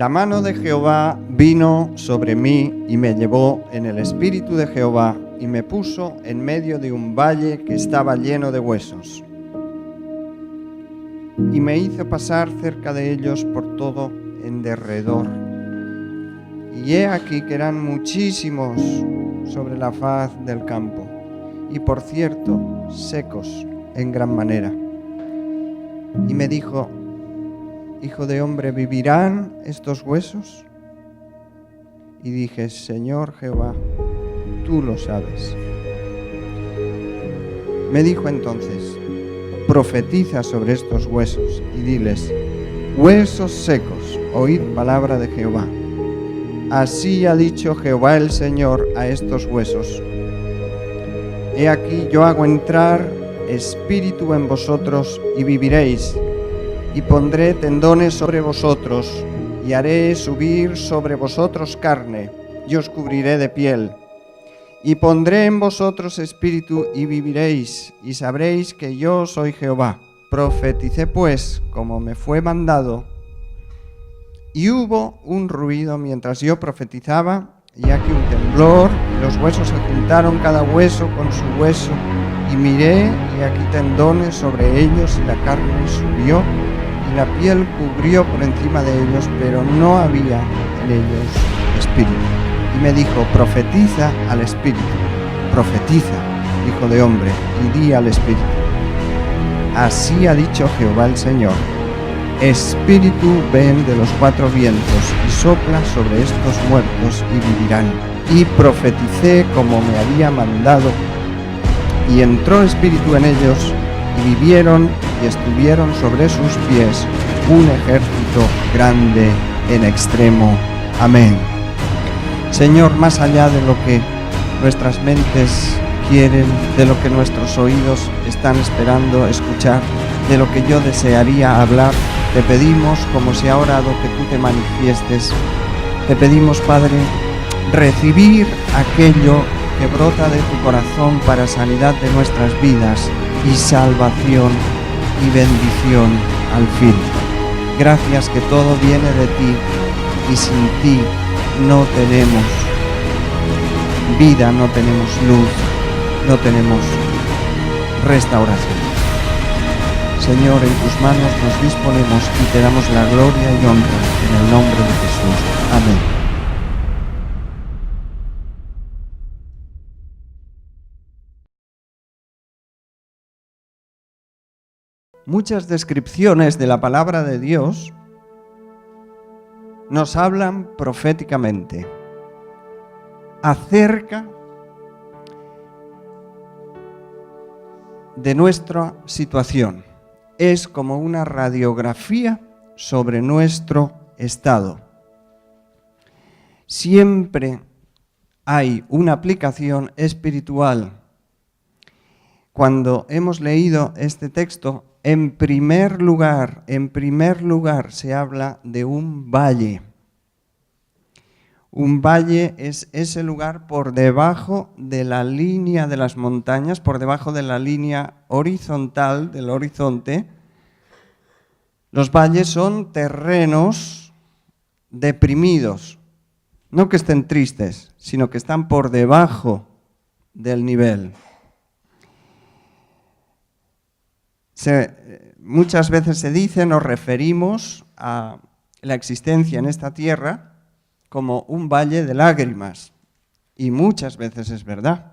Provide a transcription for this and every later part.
La mano de Jehová vino sobre mí y me llevó en el espíritu de Jehová y me puso en medio de un valle que estaba lleno de huesos. Y me hizo pasar cerca de ellos por todo en derredor. Y he aquí que eran muchísimos sobre la faz del campo, y por cierto, secos en gran manera. Y me dijo: Hijo de hombre, ¿vivirán estos huesos? Y dije: Señor Jehová, tú lo sabes. Me dijo entonces: profetiza sobre estos huesos y diles: huesos secos, oíd palabra de Jehová. Así ha dicho Jehová el Señor a estos huesos: he aquí yo hago entrar espíritu en vosotros y viviréis, y pondré tendones sobre vosotros, y haré subir sobre vosotros carne, y os cubriré de piel. Y pondré en vosotros espíritu y viviréis, y sabréis que yo soy Jehová. Profeticé pues como me fue mandado, y hubo un ruido mientras yo profetizaba, y aquí un temblor, y los huesos se juntaron cada hueso con su hueso, y miré, y aquí tendones sobre ellos, y la carne subió, y la piel cubrió por encima de ellos, pero no había en ellos espíritu. Y me dijo: profetiza al espíritu, profetiza, hijo de hombre, y di al espíritu: así ha dicho Jehová el Señor: espíritu ven de los cuatro vientos, y sopla sobre estos muertos, y vivirán. Y profeticé como me había mandado, y entró espíritu en ellos, y vivieron, y estuvieron sobre sus pies un ejército grande en extremo. Amén. Señor, más allá de lo que nuestras mentes quieren, de lo que nuestros oídos están esperando escuchar, de lo que yo desearía hablar, te pedimos, como se ha orado, que tú te manifiestes. Te pedimos, Padre, recibir aquello que brota de tu corazón para sanidad de nuestras vidas y salvación y bendición al fin. Gracias que todo viene de ti, y sin ti no tenemos vida, no tenemos luz, no tenemos restauración. Señor, en tus manos nos disponemos y te damos la gloria y honra en el nombre de Jesús. Amén. Muchas descripciones de la palabra de Dios nos hablan proféticamente acerca de nuestra situación. Es como una radiografía sobre nuestro estado. Siempre hay una aplicación espiritual. Cuando hemos leído este texto, en primer lugar se habla de un valle. Un valle es ese lugar por debajo de la línea de las montañas, por debajo de la línea horizontal del horizonte. Los valles son terrenos deprimidos, no que estén tristes, sino que están por debajo del nivel. Muchas veces se dice, nos referimos a la existencia en esta tierra como un valle de lágrimas, y muchas veces es verdad.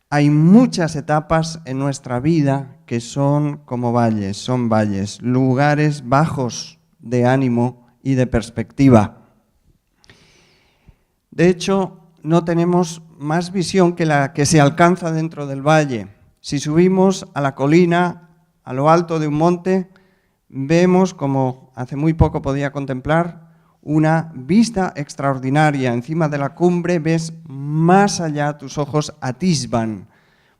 Hay muchas etapas en nuestra vida que son como valles, son valles, lugares bajos de ánimo y de perspectiva. De hecho, no tenemos más visión que la que se alcanza dentro del valle. Si subimos a la colina, a lo alto de un monte, vemos, como hace muy poco podía contemplar, una vista extraordinaria. Encima de la cumbre ves más allá, tus ojos atisban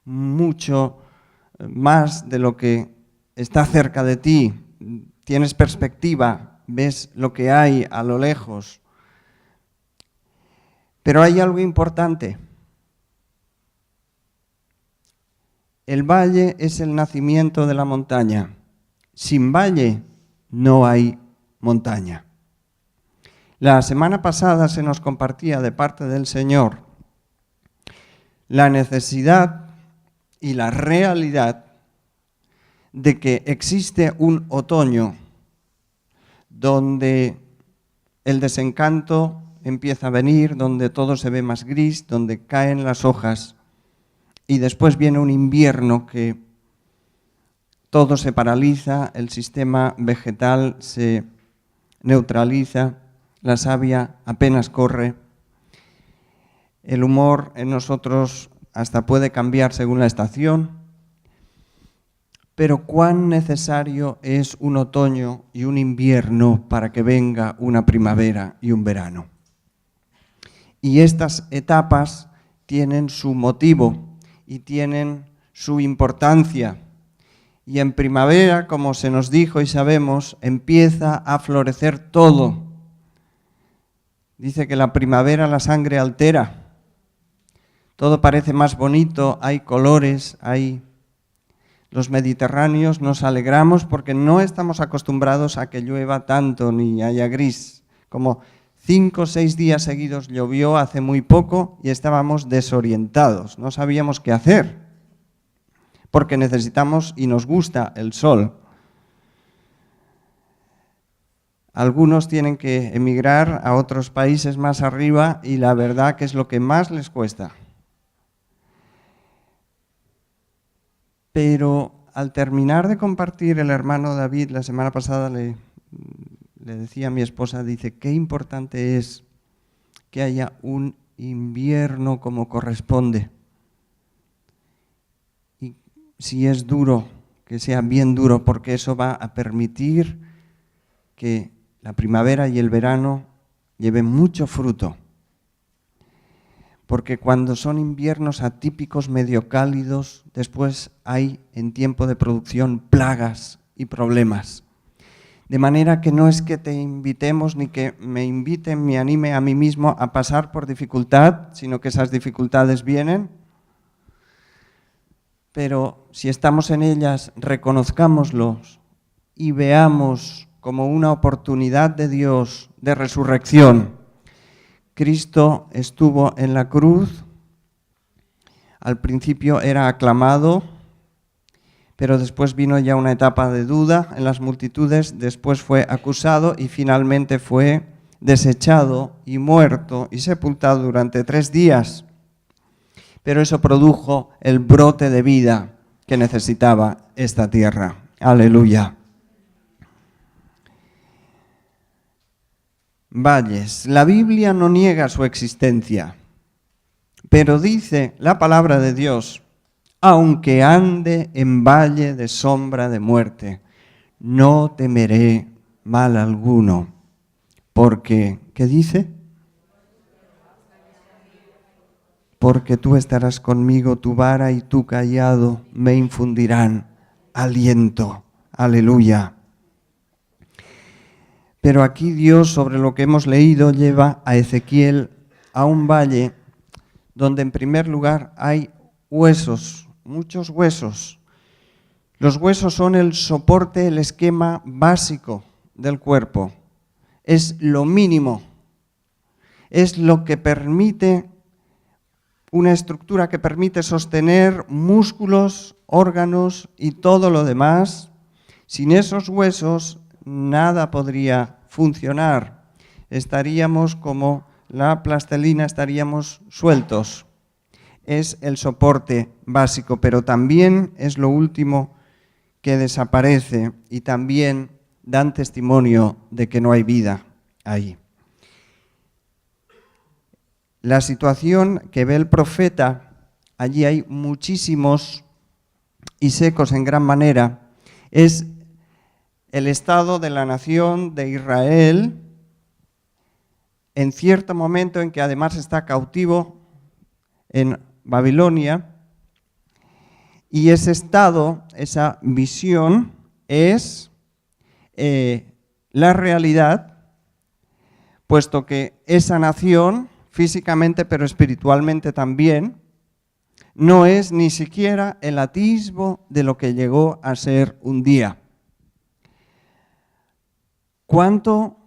mucho más de lo que está cerca de ti. Tienes perspectiva, ves lo que hay a lo lejos. Pero hay algo importante. El valle es el nacimiento de la montaña. Sin valle no hay montaña. La semana pasada se nos compartía de parte del Señor la necesidad y la realidad de que existe un otoño donde el desencanto empieza a venir, donde todo se ve más gris, donde caen las hojas, y después viene un invierno que todo se paraliza, el sistema vegetal se neutraliza, la savia apenas corre, el humor en nosotros hasta puede cambiar según la estación, pero cuán necesario es un otoño y un invierno para que venga una primavera y un verano. Y estas etapas tienen su motivo y tienen su importancia. Y en primavera, como se nos dijo y sabemos, empieza a florecer todo. Dice que la primavera la sangre altera. Todo parece más bonito, hay colores, Los mediterráneos nos alegramos porque no estamos acostumbrados a que llueva tanto ni haya gris. Como 5 o 6 días seguidos llovió hace muy poco y estábamos desorientados, no sabíamos qué hacer, porque necesitamos y nos gusta el sol. Algunos tienen que emigrar a otros países más arriba y la verdad que es lo que más les cuesta. Pero al terminar de compartir el hermano David, la semana pasada le decía a mi esposa, dice, qué importante es que haya un invierno como corresponde. Y si es duro, que sea bien duro, porque eso va a permitir que la primavera y el verano lleven mucho fruto. Porque cuando son inviernos atípicos, medio cálidos, después hay en tiempo de producción plagas y problemas. De manera que no es que te invitemos ni que me inviten, me anime a mí mismo a pasar por dificultad, sino que esas dificultades vienen. Pero si estamos en ellas, reconozcámoslos y veamos como una oportunidad de Dios de resurrección. Cristo estuvo en la cruz, al principio era aclamado, pero después vino ya una etapa de duda en las multitudes, después fue acusado y finalmente fue desechado y muerto y sepultado durante 3 días. Pero eso produjo el brote de vida que necesitaba esta tierra. Aleluya. Valles. La Biblia no niega su existencia, pero dice la palabra de Dios, aunque ande en valle de sombra de muerte, no temeré mal alguno, porque, ¿qué dice? Porque tú estarás conmigo, tu vara y tu cayado me infundirán aliento. Aleluya. Pero aquí Dios, sobre lo que hemos leído, lleva a Ezequiel a un valle donde en primer lugar hay huesos, muchos huesos. Los huesos son el soporte, el esquema básico del cuerpo. Es lo mínimo. Es lo que permite, una estructura que permite sostener músculos, órganos y todo lo demás. Sin esos huesos nada podría funcionar. Estaríamos como la plastilina, estaríamos sueltos. Es el soporte básico, pero también es lo último que desaparece y también dan testimonio de que no hay vida ahí. La situación que ve el profeta, allí hay muchísimos y secos en gran manera, es el estado de la nación de Israel en cierto momento en que además está cautivo en Babilonia, y ese estado, esa visión es la realidad, puesto que esa nación, físicamente pero espiritualmente también, no es ni siquiera el atisbo de lo que llegó a ser un día. ¿Cuánto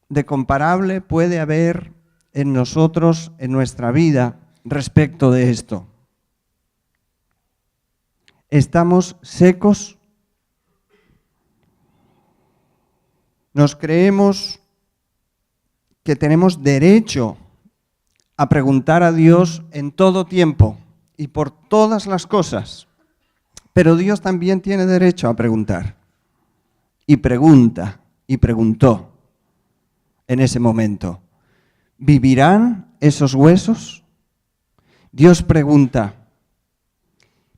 de comparable puede haber en nosotros, en nuestra vida, respecto de esto? ¿Estamos secos? ¿Nos creemos que tenemos derecho a preguntar a Dios en todo tiempo y por todas las cosas? Pero Dios también tiene derecho a preguntar. Y pregunta, y preguntó en ese momento, ¿vivirán esos huesos? Dios pregunta,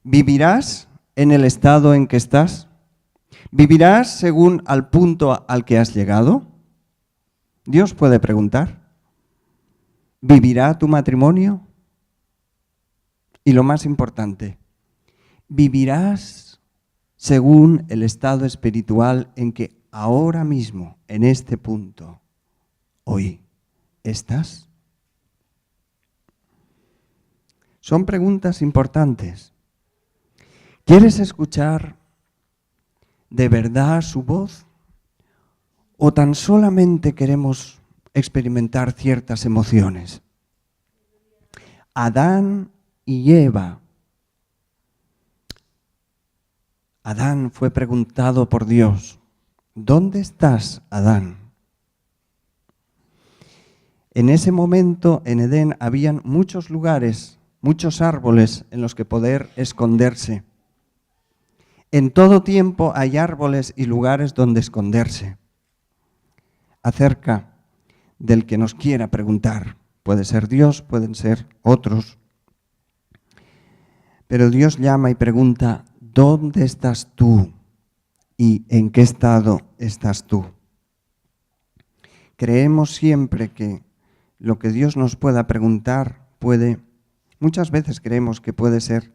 ¿vivirás en el estado en que estás? ¿Vivirás según al punto al que has llegado? Dios puede preguntar, ¿vivirá tu matrimonio? Y lo más importante, ¿vivirás según el estado espiritual en que ahora mismo, en este punto, hoy, estás? Son preguntas importantes. ¿Quieres escuchar de verdad su voz? ¿O tan solamente queremos experimentar ciertas emociones? Adán y Eva. Adán fue preguntado por Dios, ¿dónde estás, Adán? En ese momento en Edén habían muchos lugares, muchos árboles en los que poder esconderse. En todo tiempo hay árboles y lugares donde esconderse. Acerca del que nos quiera preguntar. Puede ser Dios, pueden ser otros. Pero Dios llama y pregunta, ¿dónde estás tú? ¿Y en qué estado estás tú? Creemos siempre que lo que Dios nos pueda preguntar muchas veces creemos que puede ser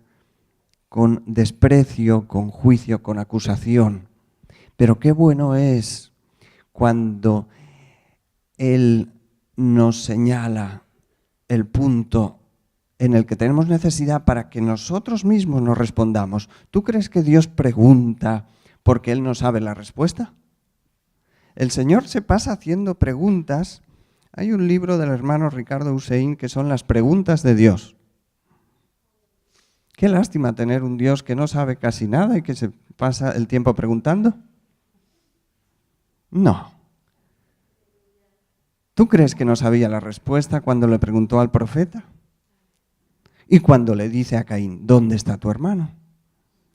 con desprecio, con juicio, con acusación. Pero qué bueno es cuando Él nos señala el punto en el que tenemos necesidad para que nosotros mismos nos respondamos. ¿Tú crees que Dios pregunta porque Él no sabe la respuesta? El Señor se pasa haciendo preguntas. Hay un libro del hermano Ricardo Hussein que son las preguntas de Dios. Qué lástima tener un Dios que no sabe casi nada y que se pasa el tiempo preguntando. No. ¿Tú crees que no sabía la respuesta cuando le preguntó al profeta? Y cuando le dice a Caín, ¿dónde está tu hermano?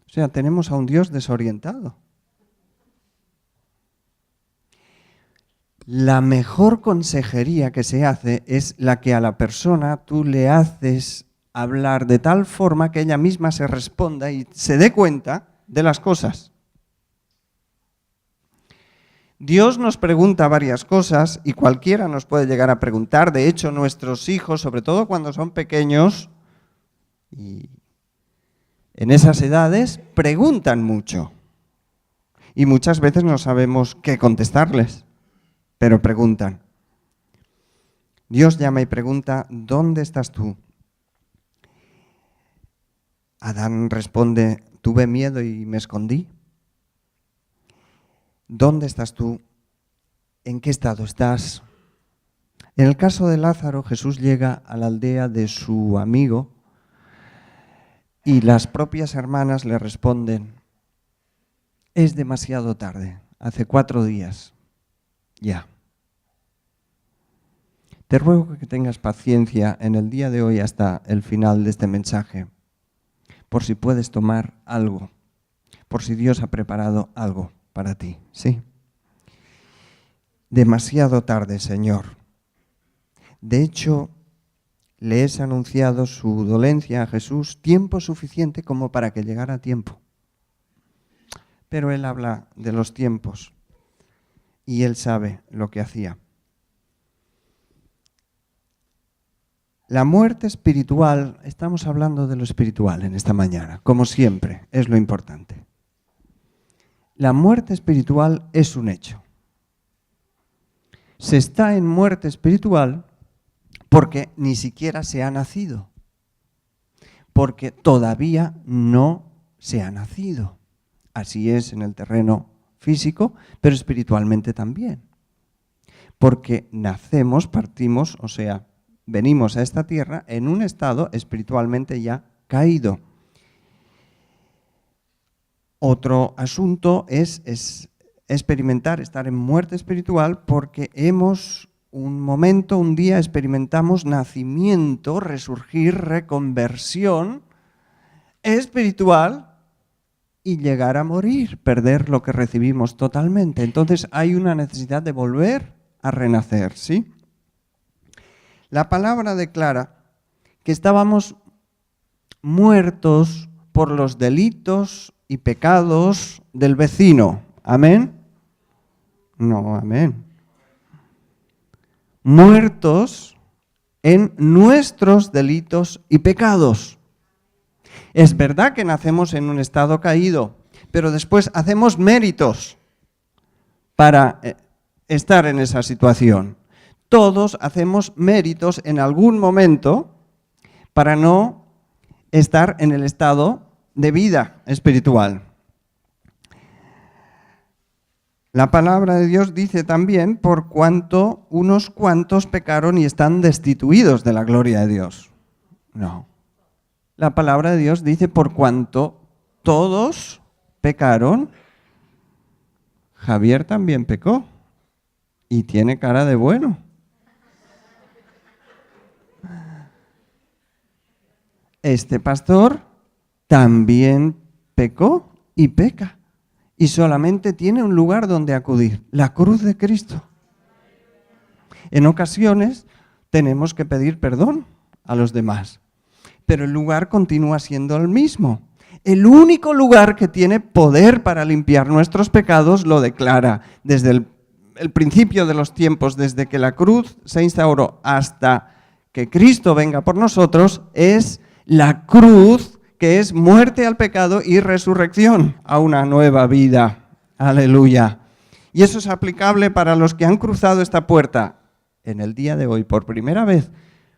O sea, tenemos a un Dios desorientado. La mejor consejería que se hace es la que a la persona tú le haces hablar de tal forma que ella misma se responda y se dé cuenta de las cosas. Dios nos pregunta varias cosas y cualquiera nos puede llegar a preguntar. De hecho, nuestros hijos, sobre todo cuando son pequeños y en esas edades, preguntan mucho. Y muchas veces no sabemos qué contestarles, pero preguntan. Dios llama y pregunta, ¿dónde estás tú? Adán responde, tuve miedo y me escondí. ¿Dónde estás tú? ¿En qué estado estás? En el caso de Lázaro, Jesús llega a la aldea de su amigo y las propias hermanas le responden, es demasiado tarde, hace 4 días, ya. Te ruego que tengas paciencia en el día de hoy hasta el final de este mensaje, por si puedes tomar algo, por si Dios ha preparado algo para ti, ¿sí? Demasiado tarde, Señor. De hecho, le es anunciado su dolencia a Jesús tiempo suficiente como para que llegara a tiempo. Pero Él habla de los tiempos y Él sabe lo que hacía. La muerte espiritual, estamos hablando de lo espiritual en esta mañana, como siempre, es lo importante. La muerte espiritual es un hecho. Se está en muerte espiritual porque ni siquiera se ha nacido, porque todavía no se ha nacido. Así es en el terreno físico, pero espiritualmente también. Porque nacemos, partimos, o sea, venimos a esta tierra en un estado espiritualmente ya caído. Otro asunto es experimentar, estar en muerte espiritual, porque un día experimentamos nacimiento, resurgir, reconversión espiritual y llegar a morir, perder lo que recibimos totalmente. Entonces hay una necesidad de volver a renacer, ¿sí? La palabra declara que estábamos muertos por los delitos y pecados del vecino. ¿Amén? No, amén. Muertos en nuestros delitos y pecados. Es verdad que nacemos en un estado caído, pero después hacemos méritos para estar en esa situación. Todos hacemos méritos en algún momento para no estar en el estado de vida espiritual. La palabra de Dios dice también por cuanto unos cuantos pecaron y están destituidos de la gloria de Dios. No. La palabra de Dios dice por cuanto todos pecaron. Javier también pecó y tiene cara de bueno. Este pastor también pecó y peca. Y solamente tiene un lugar donde acudir, la cruz de Cristo. En ocasiones tenemos que pedir perdón a los demás, pero el lugar continúa siendo el mismo. El único lugar que tiene poder para limpiar nuestros pecados lo declara desde el principio de los tiempos, desde que la cruz se instauró hasta que Cristo venga por nosotros, es la cruz, que es muerte al pecado y resurrección a una nueva vida. Aleluya. Y eso es aplicable para los que han cruzado esta puerta en el día de hoy por primera vez,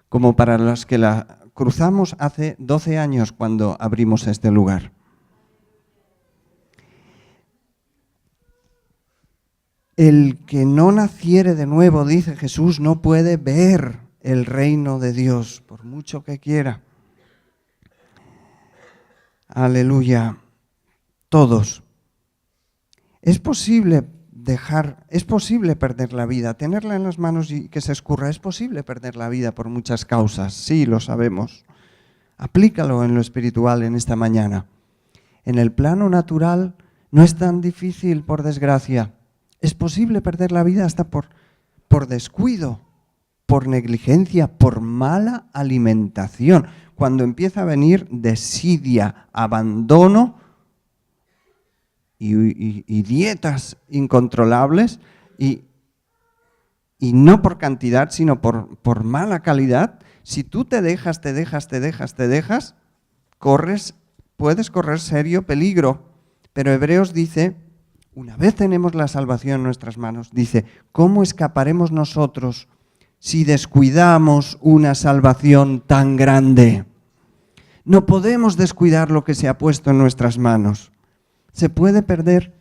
como para los que la cruzamos hace 12 años cuando abrimos este lugar. El que no naciere de nuevo, dice Jesús, no puede ver el reino de Dios, por mucho que quiera. Aleluya. Todos. Es posible perder la vida, tenerla en las manos y que se escurra. Es posible perder la vida por muchas causas, sí, lo sabemos. Aplícalo en lo espiritual en esta mañana. En el plano natural no es tan difícil, por desgracia. Es posible perder la vida hasta por descuido, por negligencia, por mala alimentación. Cuando empieza a venir desidia, abandono y dietas incontrolables, y no por cantidad, sino por mala calidad, si tú te dejas, puedes correr serio peligro. Pero Hebreos dice, una vez tenemos la salvación en nuestras manos, dice, ¿cómo escaparemos nosotros si descuidamos una salvación tan grande? No podemos descuidar lo que se ha puesto en nuestras manos. Se puede perder.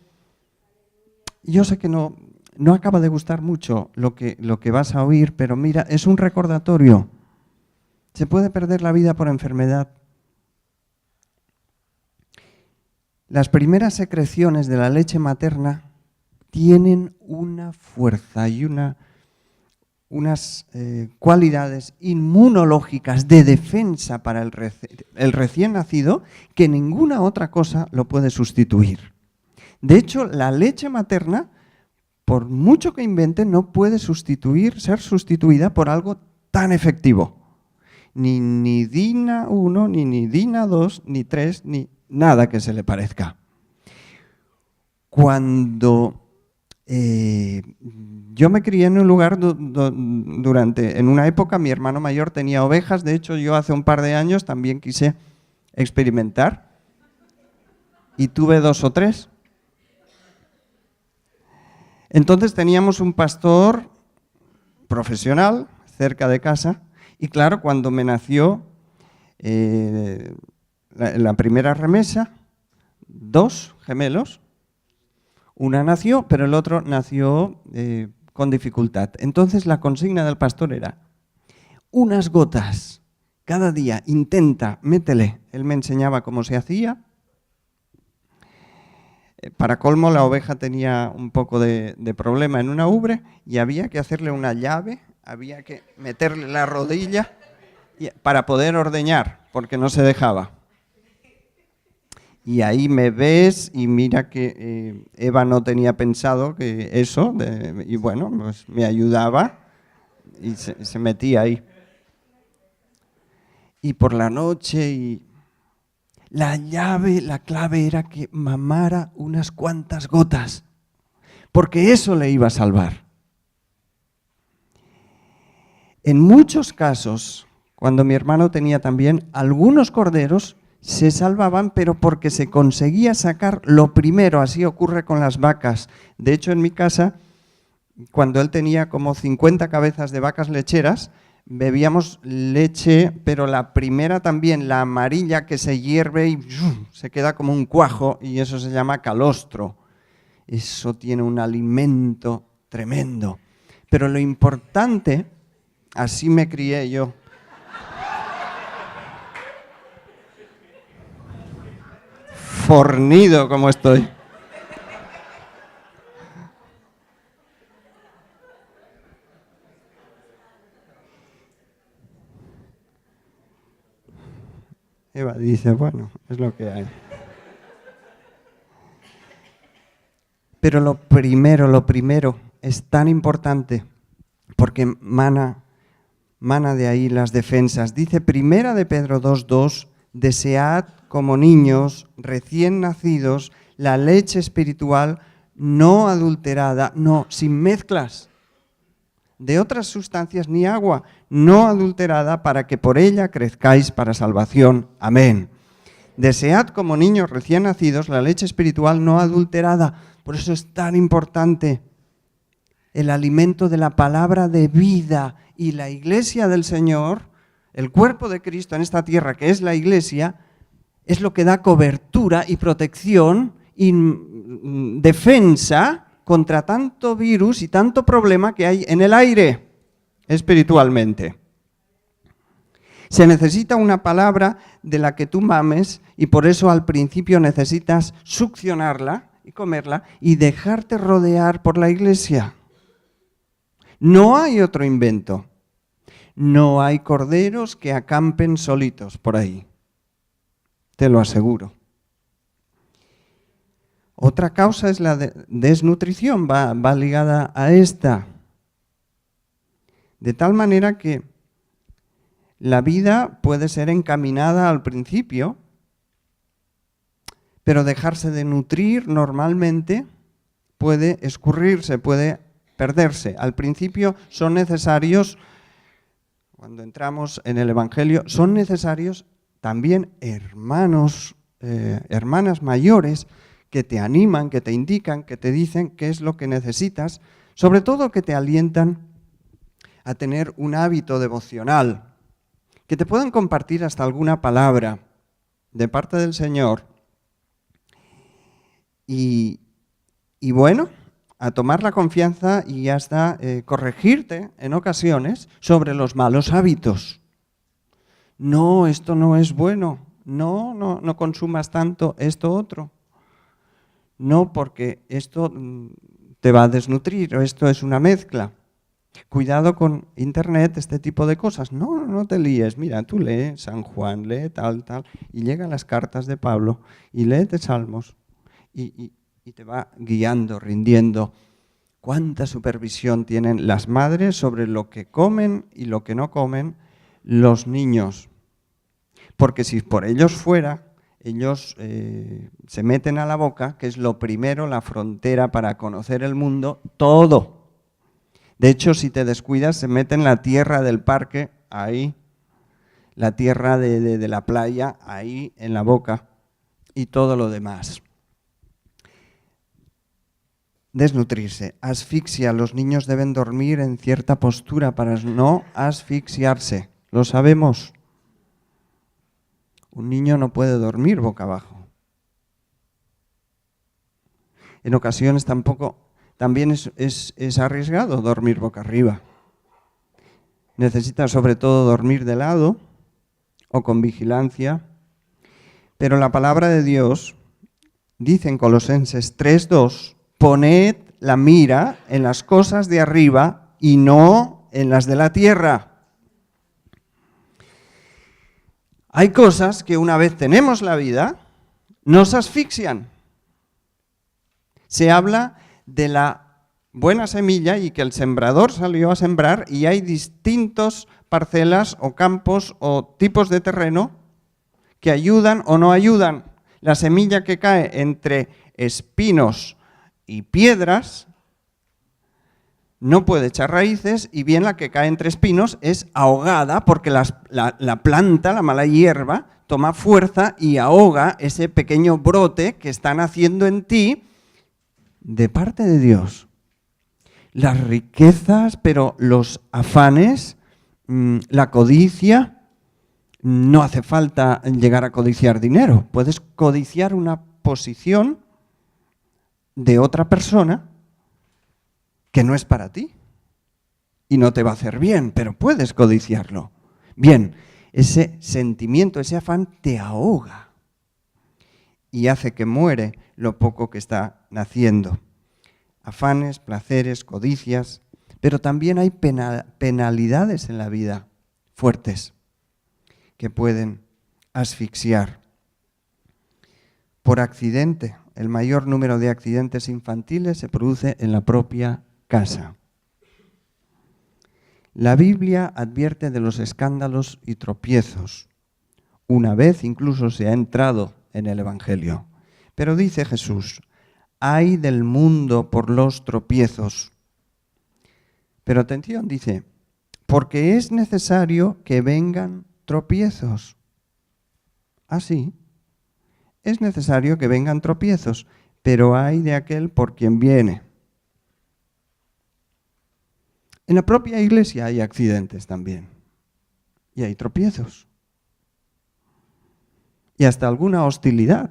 Yo sé que no acaba de gustar mucho lo que vas a oír, pero mira, es un recordatorio. Se puede perder la vida por enfermedad. Las primeras secreciones de la leche materna tienen una fuerza y unas cualidades inmunológicas de defensa para el recién nacido que ninguna otra cosa lo puede sustituir. De hecho, la leche materna, por mucho que invente, no puede ser sustituida por algo tan efectivo. Ni Dina 1, ni Dina 2, ni 3, ni nada que se le parezca. Cuando yo me crié en un lugar en una época mi hermano mayor tenía ovejas. De hecho, yo hace un par de años también quise experimentar y tuve 2 o 3. Entonces teníamos un pastor profesional cerca de casa y claro, cuando me nació la primera remesa, 2 gemelos, Una nació, pero el otro nació con dificultad. Entonces la consigna del pastor era, unas gotas cada día, intenta, métele. Él me enseñaba cómo se hacía. Para colmo, la oveja tenía un poco de problema en una ubre y había que hacerle una llave, había que meterle la rodilla para poder ordeñar, porque no se dejaba. Y ahí me ves y mira que Eva no tenía pensado que eso, y bueno, pues me ayudaba y se metía ahí. Y por la noche, y la clave era que mamara unas cuantas gotas, porque eso le iba a salvar. En muchos casos, cuando mi hermano tenía también, algunos corderos se salvaban, pero porque se conseguía sacar lo primero. Así ocurre con las vacas. De hecho, en mi casa, cuando él tenía como 50 cabezas de vacas lecheras, bebíamos leche, pero la primera también, la amarilla, que se hierve y se queda como un cuajo, y eso se llama calostro. Eso tiene un alimento tremendo. Pero lo importante, así me crié yo. Fornido como estoy. Eva dice, bueno, es lo que hay. Pero lo primero es tan importante porque mana de ahí las defensas. Dice Primera de Pedro 2:2, desead como niños recién nacidos la leche espiritual no adulterada, no, sin mezclas de otras sustancias ni agua, no adulterada, para que por ella crezcáis para salvación. Amén. Desead como niños recién nacidos la leche espiritual no adulterada. Por eso es tan importante el alimento de la palabra de vida. Y la iglesia del Señor, el cuerpo de Cristo en esta tierra, que es la iglesia, es lo que da cobertura y protección y defensa contra tanto virus y tanto problema que hay en el aire espiritualmente. Se necesita una palabra de la que tú mames, y por eso al principio necesitas succionarla y comerla y dejarte rodear por la iglesia. No hay otro invento. No hay corderos que acampen solitos por ahí. Te lo aseguro. Otra causa es la desnutrición, va ligada a esta. De tal manera que la vida puede ser encaminada al principio, pero dejarse de nutrir normalmente puede escurrirse, puede perderse. Al principio son necesarios, cuando entramos en el Evangelio, son necesarios también hermanos, hermanas mayores que te animan, que te indican, que te dicen qué es lo que necesitas, sobre todo que te alientan a tener un hábito devocional, que te puedan compartir hasta alguna palabra de parte del Señor y bueno, a tomar la confianza y hasta corregirte en ocasiones sobre los malos hábitos. No, esto no es bueno. No consumas tanto esto otro. No, porque esto te va a desnutrir o esto es una mezcla. Cuidado con Internet, este tipo de cosas. No te líes. Mira, tú lee San Juan, lee tal, y llegan las cartas de Pablo y léete Salmos y te va guiando, rindiendo. ¿Cuánta supervisión tienen las madres sobre lo que comen y lo que no comen los niños? Porque si por ellos fuera, ellos se meten a la boca, que es lo primero, la frontera para conocer el mundo, todo. De hecho, si te descuidas, se meten la tierra del parque, ahí, la tierra de la playa, ahí en la boca, y todo lo demás. Desnutrirse, asfixia. Los niños deben dormir en cierta postura para no asfixiarse. Lo sabemos. Un niño no puede dormir boca abajo. en ocasiones también es arriesgado dormir boca arriba. Necesitas sobre todo dormir de lado o con vigilancia. Pero la palabra de Dios dice en Colosenses 3:2, poned la mira en las cosas de arriba y no en las de la tierra. Hay cosas que una vez tenemos la vida, nos asfixian. Se habla de la buena semilla y que el sembrador salió a sembrar y hay distintas parcelas o campos o tipos de terreno que ayudan o no ayudan. La semilla que cae entre espinos y piedras no puede echar raíces, y bien la que cae entre espinos es ahogada porque la planta, la mala hierba, toma fuerza y ahoga ese pequeño brote que está naciendo en ti de parte de Dios. Las riquezas, pero los afanes, la codicia, no hace falta llegar a codiciar dinero. Puedes codiciar una posición de otra persona que no es para ti y no te va a hacer bien, pero puedes codiciarlo. Bien, ese sentimiento, ese afán te ahoga y hace que muere lo poco que está naciendo. Afanes, placeres, codicias, pero también hay penalidades en la vida fuertes que pueden asfixiar. Por accidente, el mayor número de accidentes infantiles se produce en la propia casa. La Biblia advierte de los escándalos y tropiezos. Una vez incluso se ha entrado en el Evangelio. Pero dice Jesús, ay del mundo por los tropiezos. Pero atención, dice, porque es necesario que vengan tropiezos. Así, es necesario que vengan tropiezos, pero ay de aquel por quien viene. En la propia iglesia hay accidentes también, y hay tropiezos, y hasta alguna hostilidad.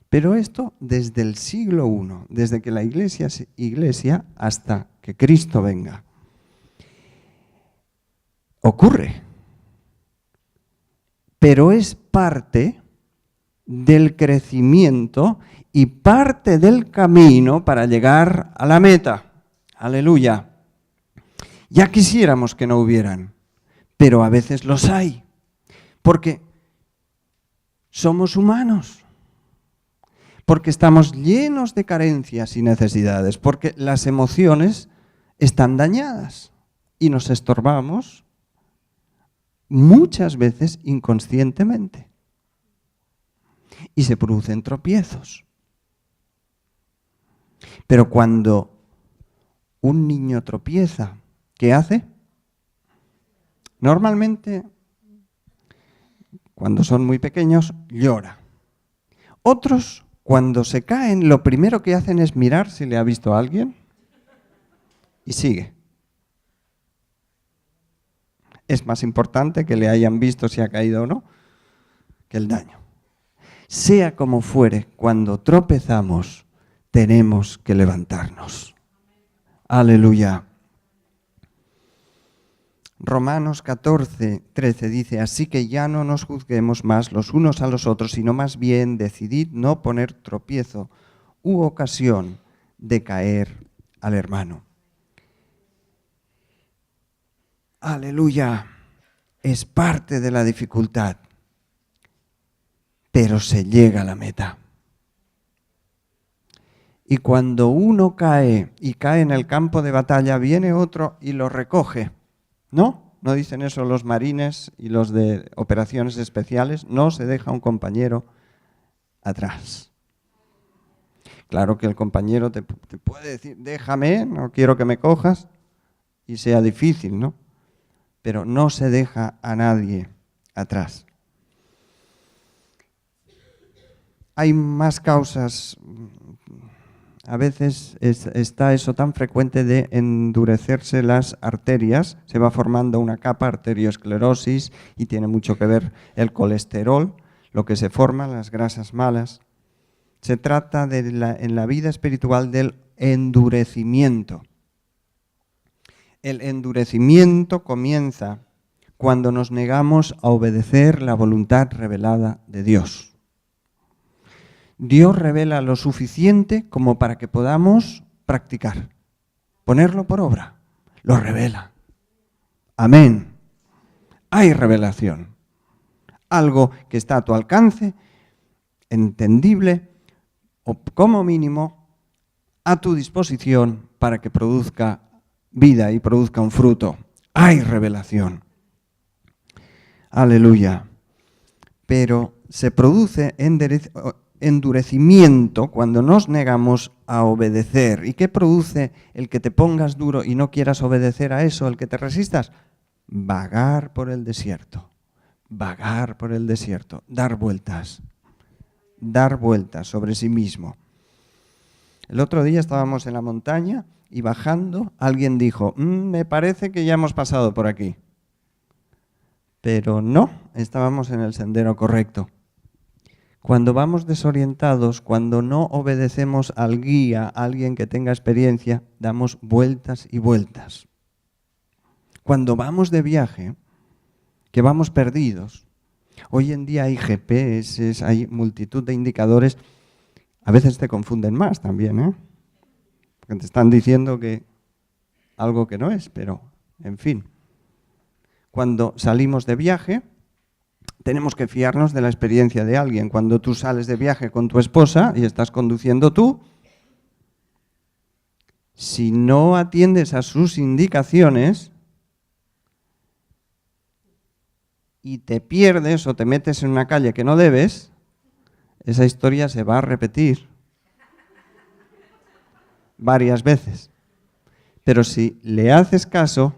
Pero esto desde el siglo I, desde que la iglesia es iglesia hasta que Cristo venga. Ocurre, pero es parte del crecimiento y parte del camino para llegar a la meta. Aleluya. Ya quisiéramos que no hubieran, pero a veces los hay, porque somos humanos, porque estamos llenos de carencias y necesidades, porque las emociones están dañadas y nos estorbamos muchas veces inconscientemente y se producen tropiezos. Pero cuando un niño tropieza, ¿qué hace? Normalmente, cuando son muy pequeños, llora. Otros, cuando se caen, lo primero que hacen es mirar si le ha visto a alguien y sigue. Es más importante que le hayan visto si ha caído o no que el daño. Sea como fuere, cuando tropezamos, tenemos que levantarnos. Aleluya. Romanos 14:13 dice, así que ya no nos juzguemos más los unos a los otros, sino más bien decidid no poner tropiezo u ocasión de caer al hermano. Aleluya. Es parte de la dificultad, pero se llega a la meta. Y cuando uno cae y cae en el campo de batalla, viene otro y lo recoge. ¿No? ¿No dicen eso los marines y los de operaciones especiales? No se deja un compañero atrás. Claro que el compañero te puede decir, déjame, no quiero que me cojas, y sea difícil, ¿no? Pero no se deja a nadie atrás. Hay más causas. A veces está eso tan frecuente de endurecerse las arterias, se va formando una capa, arteriosclerosis, y tiene mucho que ver el colesterol, lo que se forma, las grasas malas. Se trata en la vida espiritual del endurecimiento. El endurecimiento comienza cuando nos negamos a obedecer la voluntad revelada de Dios. Dios revela lo suficiente como para que podamos practicar, ponerlo por obra. Lo revela. Amén. Hay revelación. Algo que está a tu alcance, entendible o como mínimo a tu disposición para que produzca vida y produzca un fruto. Hay revelación. Aleluya. Pero se produce endurecimiento cuando nos negamos a obedecer. ¿Y qué produce el que te pongas duro y no quieras obedecer a eso, el que te resistas? Vagar por el desierto. Vagar por el desierto. Dar vueltas sobre sí mismo. El otro día estábamos en la montaña y bajando alguien dijo, me parece que ya hemos pasado por aquí. Pero no, estábamos en el sendero correcto. Cuando vamos desorientados, cuando no obedecemos al guía, a alguien que tenga experiencia, damos vueltas y vueltas. Cuando vamos de viaje, que vamos perdidos, hoy en día hay GPS, hay multitud de indicadores, a veces te confunden más también, ¿eh? Porque te están diciendo que algo que no es, pero en fin. Cuando salimos de viaje, tenemos que fiarnos de la experiencia de alguien. Cuando tú sales de viaje con tu esposa y estás conduciendo tú, si no atiendes a sus indicaciones y te pierdes o te metes en una calle que no debes, esa historia se va a repetir varias veces. Pero si le haces caso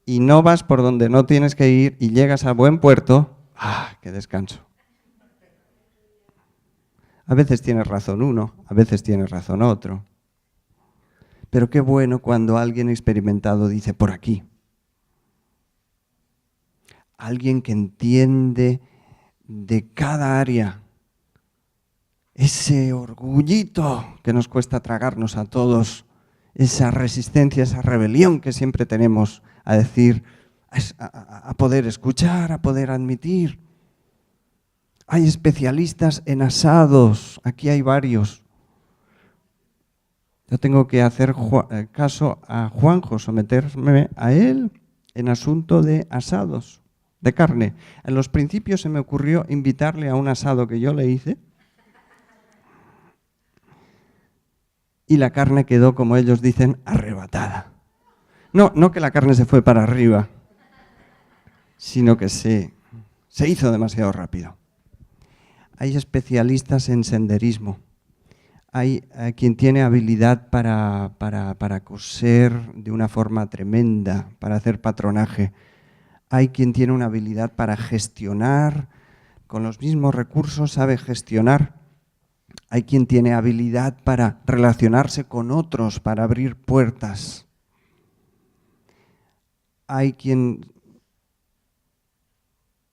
y no vas por donde no tienes que ir y llegas a buen puerto, ¡ah, qué descanso! A veces tienes razón uno, a veces tienes razón otro. Pero qué bueno cuando alguien experimentado dice por aquí. Alguien que entiende de cada área ese orgullito que nos cuesta tragarnos a todos, esa resistencia, esa rebelión que siempre tenemos a decir, a poder escuchar, a poder admitir. Hay especialistas en asados, aquí hay varios. Yo tengo que hacer caso a Juanjo, someterme a él en asunto de asados, de carne. En los principios se me ocurrió invitarle a un asado que yo le hice y la carne quedó, como ellos dicen, arrebatada. No que la carne se fue para arriba, sino que se hizo demasiado rápido. Hay especialistas en senderismo. Hay quien tiene habilidad para coser de una forma tremenda, para hacer patronaje. Hay quien tiene una habilidad para gestionar, con los mismos recursos sabe gestionar. Hay quien tiene habilidad para relacionarse con otros, para abrir puertas. Hay quien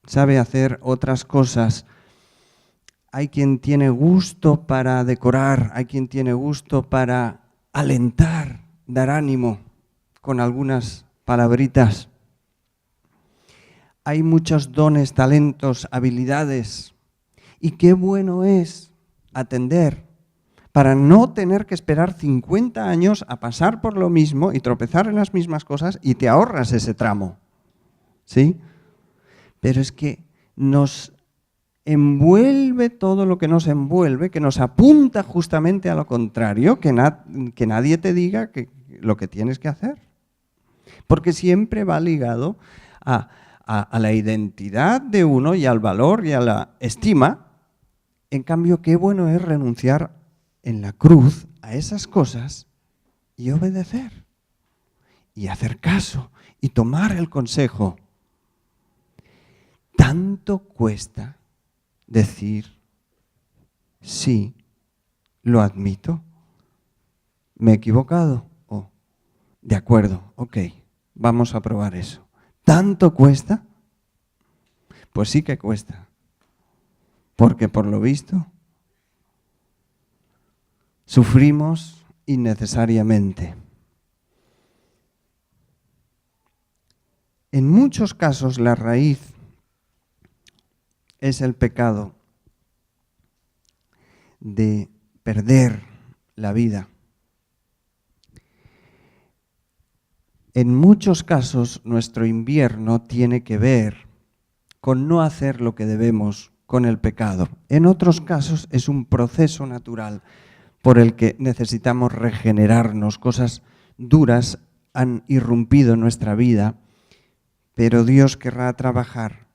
sabe hacer otras cosas. Hay quien tiene gusto para decorar, hay quien tiene gusto para alentar, dar ánimo con algunas palabritas. Hay muchos dones, talentos, habilidades. Y qué bueno es atender para no tener que esperar 50 años a pasar por lo mismo y tropezar en las mismas cosas y te ahorras ese tramo. ¿Sí? Pero es que nos envuelve todo lo que nos envuelve, que nos apunta justamente a lo contrario, que nadie te diga lo que tienes que hacer. Porque siempre va ligado a la identidad de uno y al valor y a la estima. En cambio, qué bueno es renunciar en la cruz a esas cosas y obedecer, y hacer caso, y tomar el consejo. Tanto cuesta decir, sí, lo admito, me he equivocado, de acuerdo, ok, vamos a probar eso. ¿Tanto cuesta? Pues sí que cuesta, porque por lo visto sufrimos innecesariamente. En muchos casos la raíz es el pecado de perder la vida. En muchos casos nuestro invierno tiene que ver con no hacer lo que debemos con el pecado. En otros casos es un proceso natural por el que necesitamos regenerarnos. Cosas duras han irrumpido en nuestra vida, pero Dios querrá trabajar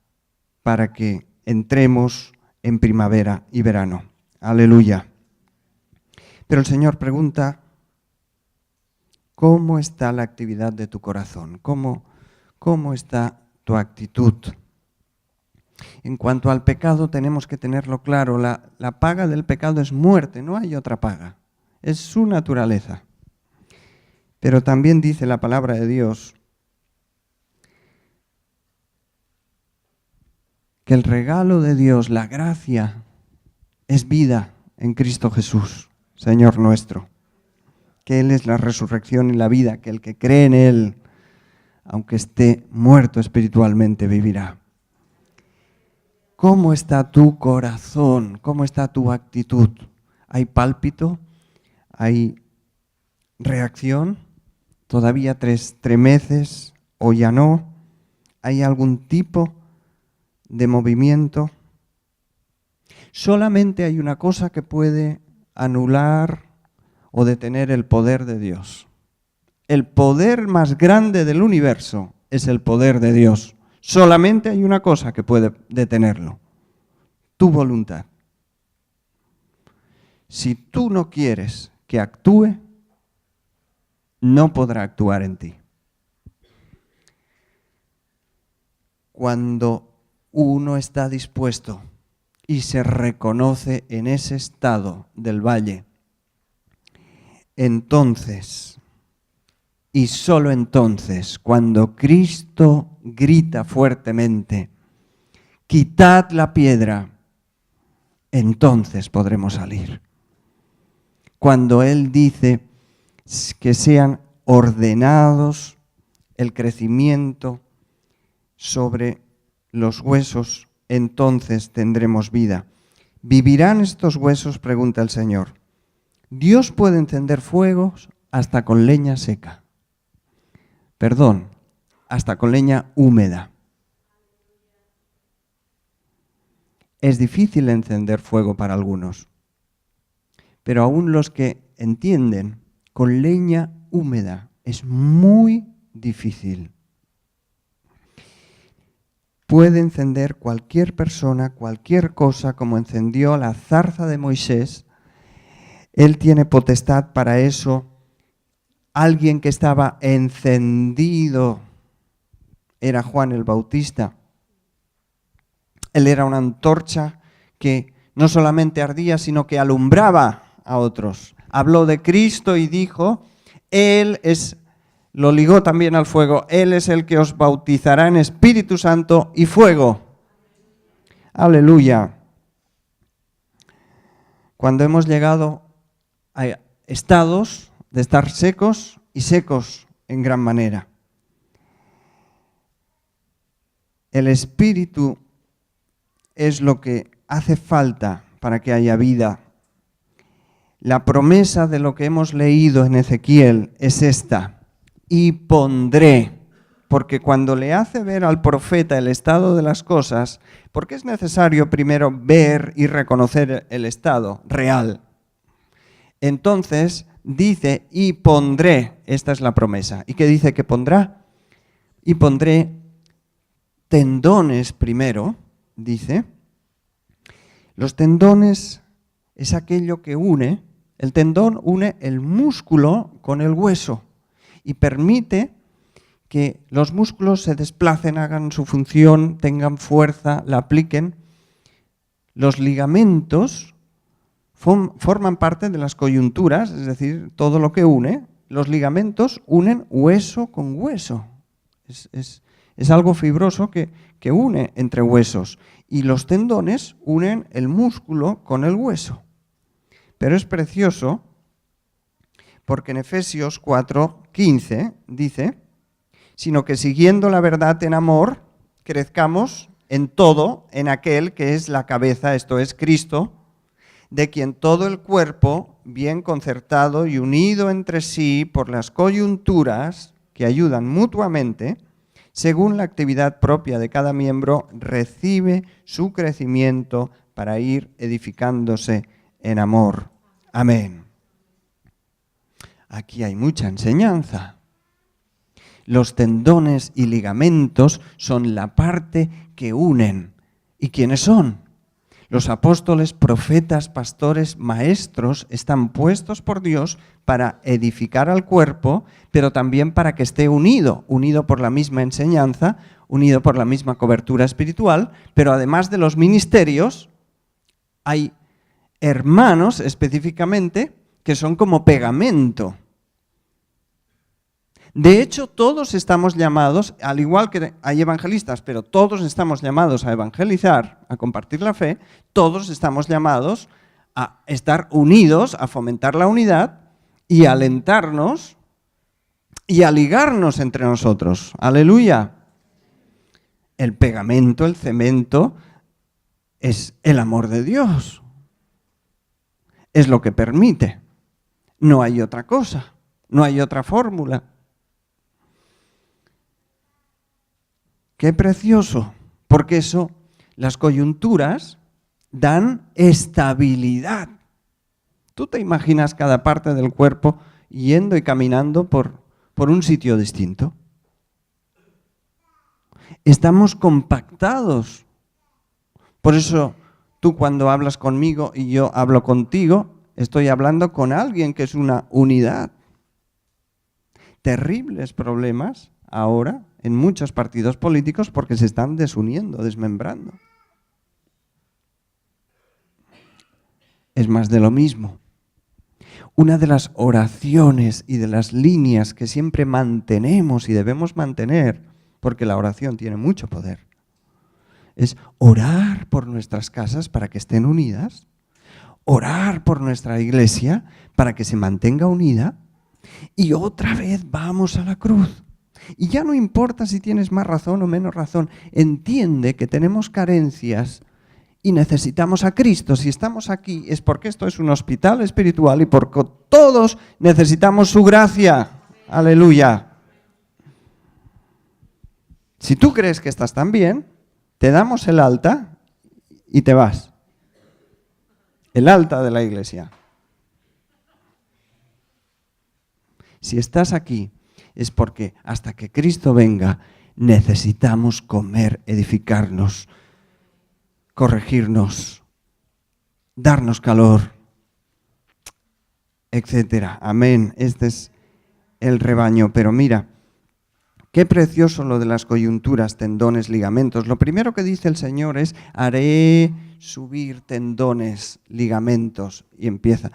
para que entremos en primavera y verano. Aleluya. Pero el Señor pregunta, ¿cómo está la actividad de tu corazón? ¿Cómo está tu actitud? En cuanto al pecado tenemos que tenerlo claro, la paga del pecado es muerte, no hay otra paga, es su naturaleza. Pero también dice la palabra de Dios que el regalo de Dios, la gracia, es vida en Cristo Jesús, Señor nuestro. Que Él es la resurrección y la vida, que el que cree en Él, aunque esté muerto espiritualmente, vivirá. ¿Cómo está tu corazón? ¿Cómo está tu actitud? ¿Hay pálpito? ¿Hay reacción? ¿Todavía tremeces o ya no? ¿Hay algún tipo de movimiento? Solamente hay una cosa que puede anular o detener el poder de Dios. El poder más grande del universo es el poder de Dios. Solamente hay una cosa que puede detenerlo: tu voluntad. Si tú no quieres que actúe, no podrá actuar en ti. Cuando uno está dispuesto y se reconoce en ese estado del valle, entonces, y solo entonces, cuando Cristo grita fuertemente, quitad la piedra, entonces podremos salir. Cuando Él dice que sean ordenados el crecimiento sobre los huesos, entonces tendremos vida. ¿Vivirán estos huesos?, pregunta el Señor. Dios puede encender fuegos hasta con leña seca. Perdón, hasta con leña húmeda. Es difícil encender fuego para algunos, pero aún los que entienden, con leña húmeda es muy difícil. Puede encender cualquier persona, cualquier cosa, como encendió la zarza de Moisés. Él tiene potestad para eso. Alguien que estaba encendido era Juan el Bautista. Él era una antorcha que no solamente ardía, sino que alumbraba a otros. Habló de Cristo y dijo, lo ligó también al fuego, Él es el que os bautizará en Espíritu Santo y fuego. Aleluya. Cuando hemos llegado a estados de estar secos y secos en gran manera. El Espíritu es lo que hace falta para que haya vida. La promesa de lo que hemos leído en Ezequiel es esta: y pondré, porque cuando le hace ver al profeta el estado de las cosas, porque es necesario primero ver y reconocer el estado real. Entonces dice, y pondré, esta es la promesa. ¿Y qué dice que pondrá? Y pondré tendones primero, dice. Los tendones es aquello que une, el tendón une el músculo con el hueso y permite que los músculos se desplacen, hagan su función, tengan fuerza, la apliquen. Los ligamentos forman parte de las coyunturas, es decir, todo lo que une. Los ligamentos unen hueso con hueso. Es algo fibroso que une entre huesos. Y los tendones unen el músculo con el hueso. Pero es precioso porque en Efesios 4:15 dice, sino que siguiendo la verdad en amor, crezcamos en todo en aquel que es la cabeza, esto es Cristo, de quien todo el cuerpo, bien concertado y unido entre sí por las coyunturas que ayudan mutuamente, según la actividad propia de cada miembro, recibe su crecimiento para ir edificándose en amor. Amén. Aquí hay mucha enseñanza. Los tendones y ligamentos son la parte que unen. ¿Y quiénes son? Los apóstoles, profetas, pastores, maestros están puestos por Dios para edificar al cuerpo, pero también para que esté unido por la misma enseñanza, unido por la misma cobertura espiritual, pero además de los ministerios, hay hermanos específicamente que son como pegamento. De hecho, todos estamos llamados, al igual que hay evangelistas, pero todos estamos llamados a evangelizar, a compartir la fe, todos estamos llamados a estar unidos, a fomentar la unidad y a alentarnos y a ligarnos entre nosotros. ¡Aleluya! El pegamento, el cemento, es el amor de Dios. Es lo que permite. No hay otra cosa, no hay otra fórmula. ¡Qué precioso! Porque eso, las coyunturas dan estabilidad. Tú te imaginas cada parte del cuerpo yendo y caminando por un sitio distinto. Estamos compactados. Por eso tú cuando hablas conmigo y yo hablo contigo, estoy hablando con alguien que es una unidad. Terribles problemas ahora en muchos partidos políticos porque se están desuniendo, desmembrando. Es más de lo mismo. Una de las oraciones y de las líneas que siempre mantenemos y debemos mantener, porque la oración tiene mucho poder, es orar por nuestras casas para que estén unidas, orar por nuestra iglesia para que se mantenga unida, y otra vez vamos a la cruz. Y ya no importa si tienes más razón o menos razón, entiende que tenemos carencias y necesitamos a Cristo. Si estamos aquí es porque esto es un hospital espiritual y porque todos necesitamos su gracia. ¡Aleluya! Si tú crees que estás tan bien, te damos el alta y te vas. El alta de la iglesia. Si estás aquí, es porque hasta que Cristo venga necesitamos comer, edificarnos, corregirnos, darnos calor, etcétera. Amén. Este es el rebaño. Pero mira, qué precioso lo de las coyunturas, tendones, ligamentos. Lo primero que dice el Señor es, haré subir tendones, ligamentos, y empieza.